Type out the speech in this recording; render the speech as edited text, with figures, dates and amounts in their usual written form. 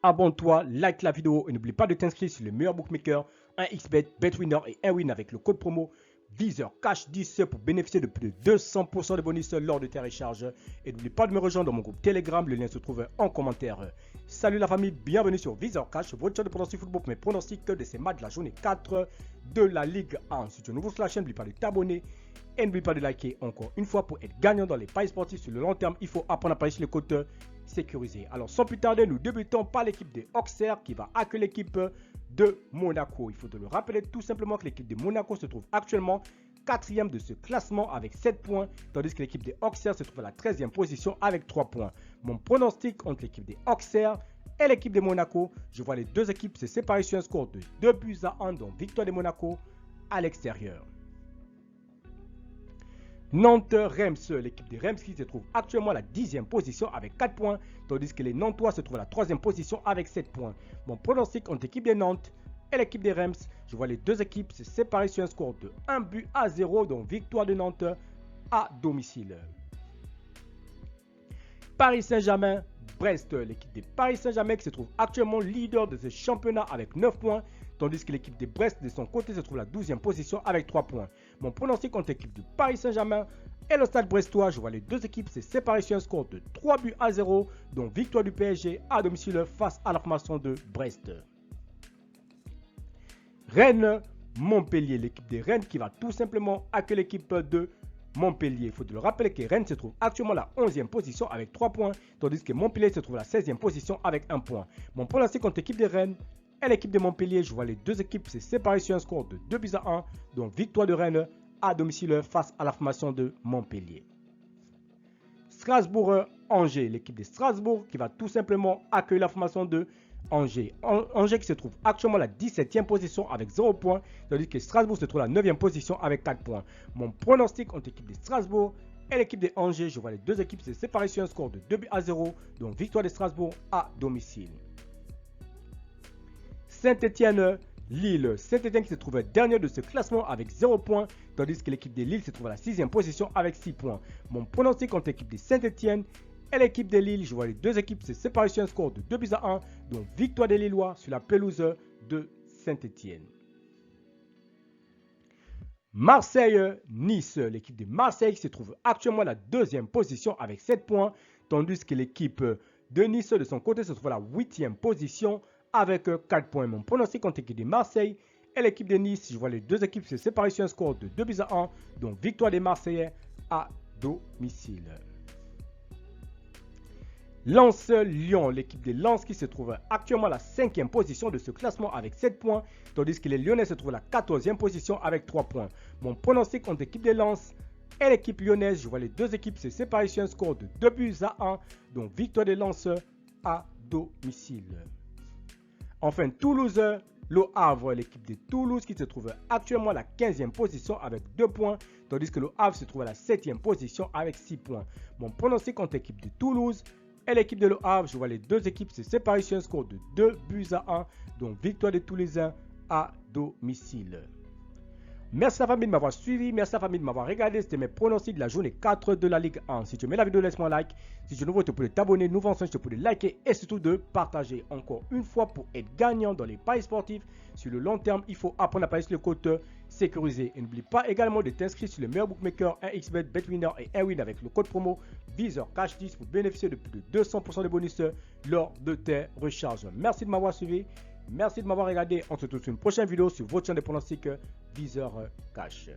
abonne-toi, like la vidéo et n'oublie pas de t'inscrire sur le meilleur bookmaker, 1xBet, BetWinner et 1win avec le code promo VISEURCASH10 pour bénéficier de plus de 200% de bonus lors de tes recharges. Et n'oublie pas de me rejoindre dans mon groupe Telegram, le lien se trouve en commentaire. Salut la famille, bienvenue sur VISEURCASH, votre chaîne de pronostic football pour mes pronostics de ces matchs de la journée 4 de la Ligue 1. Si tu es nouveau sur la chaîne, n'oublie pas de t'abonner et n'oublie pas de liker encore une fois pour être gagnant dans les paris sportifs sur le long terme. Il faut apprendre à parier sur les côtes sécurisées. Alors sans plus tarder, nous débutons par l'équipe des Auxerre qui va accueillir l'équipe de Monaco. Il faut te le rappeler tout simplement que l'équipe de Monaco se trouve actuellement 4e de ce classement avec 7 points, tandis que l'équipe des Auxerre se trouve à la 13e position avec 3 points. Mon pronostic entre l'équipe des Auxerre et l'équipe de Monaco, je vois les deux équipes se séparer sur un score de 2-1, donc victoire de Monaco à l'extérieur. Nantes-Reims, l'équipe des Reims qui se trouve actuellement à la 10e position avec 4 points, tandis que les Nantois se trouvent à la 3e position avec 7 points. Mon pronostic entre l'équipe de Nantes et l'équipe des Reims, je vois les deux équipes se séparer sur un score de 1-0, donc victoire de Nantes à domicile. Paris Saint-Germain, Brest, l'équipe de Paris Saint-Germain qui se trouve actuellement leader de ce championnat avec 9 points, tandis que l'équipe de Brest de son côté se trouve à la 12e position avec 3 points. Mon pronostic contre l'équipe de Paris Saint-Germain et le Stade Brestois, je vois les deux équipes se séparer sur un score de 3-0, donc victoire du PSG à domicile face à la formation de Brest. Rennes, Montpellier, l'équipe de Rennes qui va tout simplement accueillir l'équipe de Montpellier. Il faut le rappeler que Rennes se trouve actuellement à la 11e position avec 3 points, tandis que Montpellier se trouve à la 16e position avec 1 point. Mon pronostic contre l'équipe de Rennes et l'équipe de Montpellier, je vois les deux équipes se séparer sur un score de 2-1, donc victoire de Rennes à domicile face à la formation de Montpellier. Strasbourg-Angers, l'équipe de Strasbourg qui va tout simplement accueillir la formation de Angers. Angers qui se trouve actuellement à la 17e position avec 0 points, tandis que Strasbourg se trouve à la 9e position avec 4 points. Mon pronostic entre l'équipe de Strasbourg et l'équipe de Angers, je vois les deux équipes se séparer sur un score de 2-0, donc victoire de Strasbourg à domicile. Saint-Étienne-Lille. Saint-Étienne qui se trouve dernier de ce classement avec 0 points, tandis que l'équipe de Lille se trouve à la 6e position avec 6 points. Mon pronostic contre l'équipe de Saint-Étienne et l'équipe de Lille, je vois les deux équipes se séparer sur un score de 2-1, donc victoire des Lillois sur la pelouse de Saint-Étienne. Marseille-Nice, l'équipe de Marseille se trouve actuellement à la 2e position avec 7 points, tandis que l'équipe de Nice de son côté se trouve à la 8e position avec 4 points. Mon pronostic contre l'équipe de Marseille et l'équipe de Nice, je vois les deux équipes se séparer sur un score de 2-1, donc victoire des Marseillais à domicile. Lens-Lyon, l'équipe de Lens qui se trouve actuellement à la 5e position de ce classement avec 7 points, tandis que les Lyonnais se trouvent à la 14e position avec 3 points. Mon pronostic entre l'équipe de Lens et l'équipe lyonnaise, je vois les deux équipes se séparer sur un score de 2-1, donc victoire de Lens à domicile. Enfin, Le Havre, l'équipe de Toulouse qui se trouve actuellement à la 15e position avec 2 points, tandis que Le Havre se trouve à la 7e position avec 6 points. Mon pronostic contre l'équipe de Toulouse et l'équipe de Le Havre, je vois les deux équipes se séparer sur un score de 2-1, donc victoire des Toulousains à domicile. Merci la famille de m'avoir suivi, merci la famille de m'avoir regardé. C'était mes pronostics de la journée 4 de la Ligue 1. Si tu aimais la vidéo, laisse-moi un like. Si tu es nouveau, tu peux t'abonner. Nouveau ensemble, tu peux liker et surtout de partager. Encore une fois, pour être gagnant dans les paris sportifs, sur le long terme, il faut apprendre à parier sur le côte sécurisé. Et n'oublie pas également de t'inscrire sur le meilleur bookmaker 1xBet, BetWinner et 1win avec le code promo VISEURCASH10 pour bénéficier de plus de 200% de bonus lors de tes recharges. Merci de m'avoir suivi. Merci de m'avoir regardé. On se retrouve sur une prochaine vidéo sur votre chaîne de pronostics VISEURCASH.